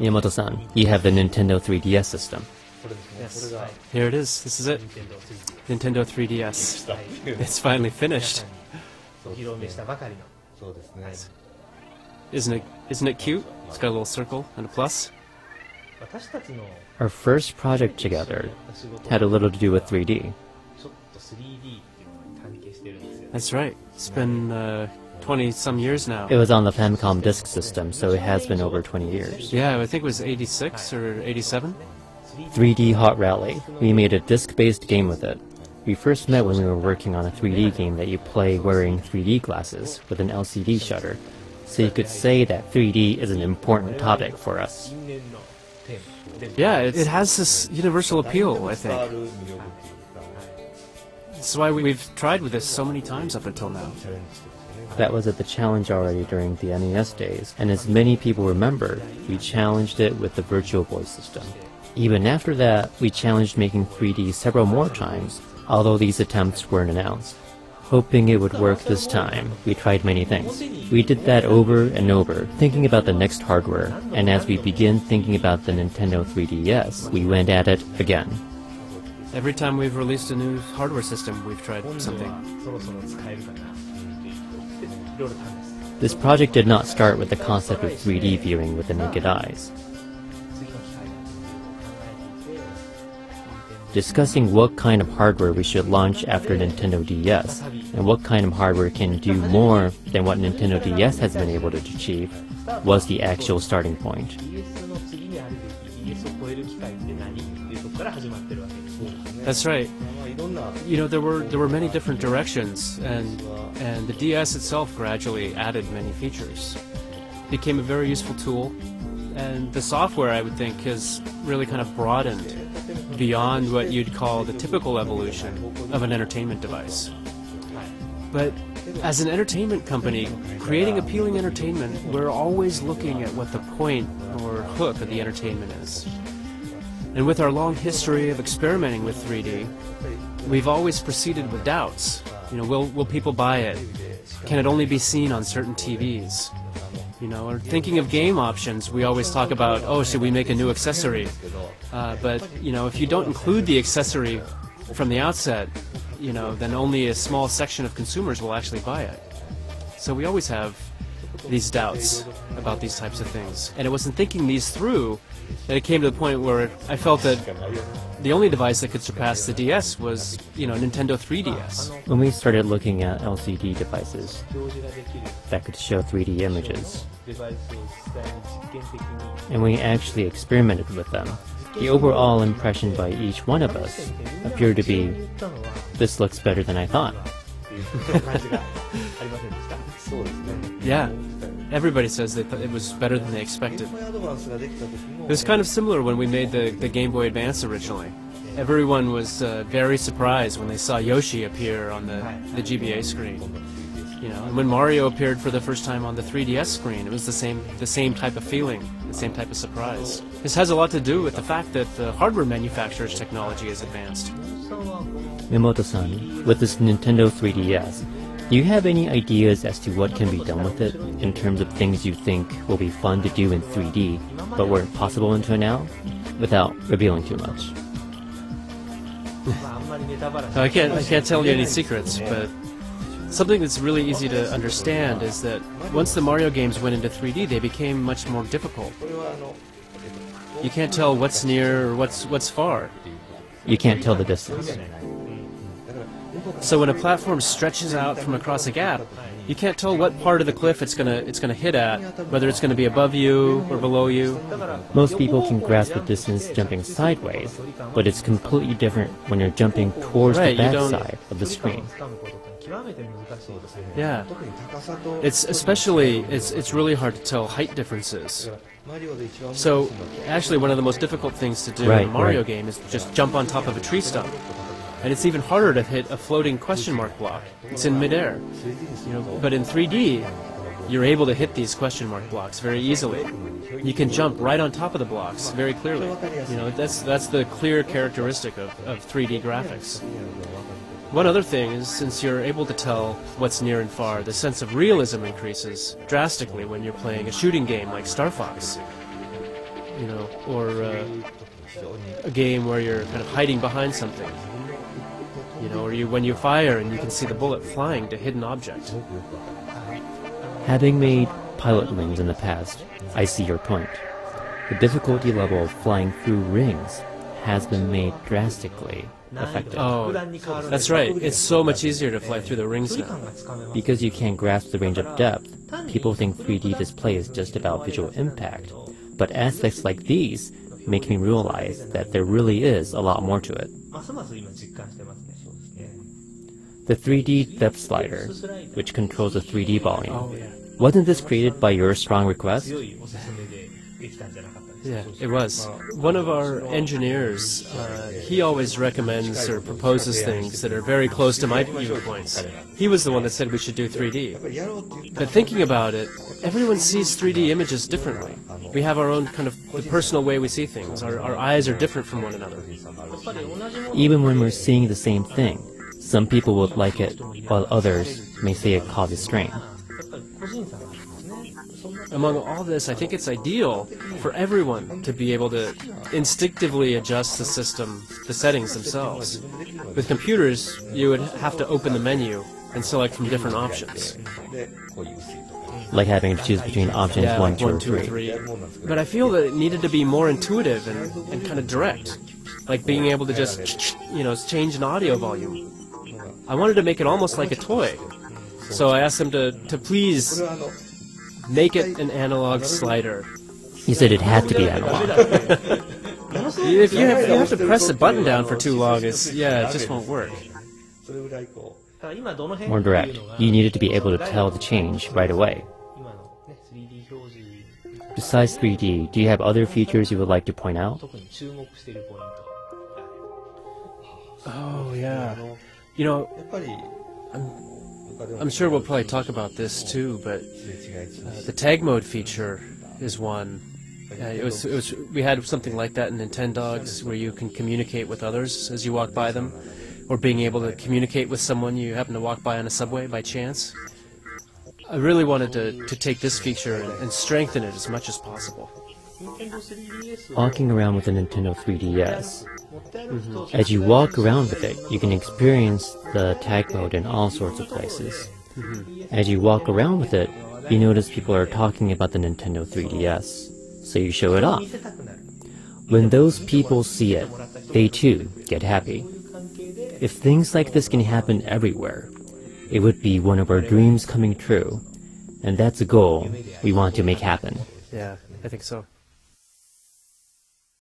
Miyamoto-san, you have the Nintendo 3DS system. Yes, here it is. This is it. Nintendo 3DS. It's finally finished. Isn't it cute? It's got a little circle and a plus. Our first project together had a little to do with 3D. That's right. It's been 20-some years now. It was on the Famicom Disk System, so it has been over 20 years. Yeah, I think it was 86 or 87. 3D Hot Rally. We made a disc-based game with it. We first met when we were working on a 3D game that you play wearing 3D glasses with an LCD shutter. So you could say that 3D is an important topic for us. Yeah, it has this universal appeal, I think. That's why we've tried with this so many times up until now. That was at the challenge already during the NES days, and as many people remember, we challenged it with the Virtual Boy system. Even after that, we challenged making 3D several more times, although these attempts weren't announced. Hoping it would work this time, we tried many things. We did that over and over, thinking about the next hardware, and as we begin thinking about the Nintendo 3DS, we went at it again. Every time we've released a new hardware system, we've tried something. This project did not start with the concept of 3D viewing with the naked eyes. Discussing what kind of hardware we should launch after Nintendo DS, and what kind of hardware can do more than what Nintendo DS has been able to achieve, was the actual starting point. That's right. You know, there were many different directions, and the DS itself gradually added many features. It became a very useful tool, and the software, I would think, has really kind of broadened beyond what you'd call the typical evolution of an entertainment device. But as an entertainment company, creating appealing entertainment, we're always looking at what the point or hook of the entertainment is. And with our long history of experimenting with 3D, we've always proceeded with doubts. You know, will people buy it? Can it only be seen on certain TVs? You know, or thinking of game options, we always talk about, oh, should we make a new accessory? But, you know, if you don't include the accessory from the outset, you know, then only a small section of consumers will actually buy it. So we always have these doubts about these types of things. And it wasn't thinking these through that it came to the point where I felt that the only device that could surpass the DS was, you know, Nintendo 3DS. When we started looking at LCD devices that could show 3D images, and we actually experimented with them, the overall impression by each one of us appeared to be, this looks better than I thought. Yeah, everybody says that it was better than they expected. It was kind of similar when we made the Game Boy Advance originally. Everyone was very surprised when they saw Yoshi appear on the GBA screen. You know, and when Mario appeared for the first time on the 3DS screen, it was the same type of feeling, the same type of surprise. This has a lot to do with the fact that the hardware manufacturer's technology is advanced. Miyamoto-san, with this Nintendo 3DS, do you have any ideas as to what can be done with it, in terms of things you think will be fun to do in 3D, but weren't possible until now, without revealing too much? I can't tell you any secrets, but something that's really easy to understand is that once the Mario games went into 3D, they became much more difficult. You can't tell what's near or what's far. You can't tell the distance. So when a platform stretches out from across a gap, you can't tell what part of the cliff it's gonna hit at, whether it's gonna be above you or below you. Most people can grasp the distance jumping sideways, but it's completely different when you're jumping towards the back side of the screen. Yeah, it's really hard to tell height differences. So actually one of the most difficult things to do in a Mario game is just jump on top of a tree stump. And it's even harder to hit a floating question mark block. It's in midair. You know, but in 3D, you're able to hit these question mark blocks very easily. You can jump right on top of the blocks very clearly. You know, that's the clear characteristic of 3D graphics. One other thing is, since you're able to tell what's near and far, the sense of realism increases drastically when you're playing a shooting game like Star Fox. you know, or a game where you're kind of hiding behind something, you know, or when you fire and you can see the bullet flying to hidden object. Having made pilot wings in the past, I see your point. The difficulty level of flying through rings has been made drastically affected. Oh, that's right. It's so much easier to fly through the rings now. Because you can't grasp the range of depth, people think 3D display is just about visual impact, but aspects like these make me realize that there really is a lot more to it. The 3D depth slider, which controls the 3D volume, wasn't this created by your strong request? Yeah, it was. One of our engineers, he always recommends or proposes things that are very close to my viewpoints. He was the one that said we should do 3D. But thinking about it, everyone sees 3D images differently. We have our own kind of the personal way we see things. Our eyes are different from one another. Even when we're seeing the same thing, some people would like it, while others may say it causes strain. Among all this, I think it's ideal for everyone to be able to instinctively adjust the system, the settings themselves. With computers, you would have to open the menu and select from different options. Like having to choose between options Yeah, 1, like 2, or 3. 3. But I feel that it needed to be more intuitive and kind of direct. Like being able to just, you know, change an audio volume. I wanted to make it almost like a toy. So I asked them to please make it an analog slider. You said it had to be analog. If you have to press the button down for too long, it just won't work. More direct. You needed to be able to tell the change right away. Besides 3D, do you have other features you would like to point out? Oh, yeah. You know, I'm sure we'll probably talk about this too, but the tag mode feature is one. We had something like that in Nintendogs, where you can communicate with others as you walk by them, or being able to communicate with someone you happen to walk by on a subway by chance. I really wanted to take this feature and strengthen it as much as possible. Walking around with the Nintendo 3DS. As you walk around with it, you can experience the tag mode in all sorts of places. As you walk around with it, you notice people are talking about the Nintendo 3DS, so you show it off. When those people see it, they too get happy. If things like this can happen everywhere, it would be one of our dreams coming true, and that's a goal we want to make happen. Yeah, I think so.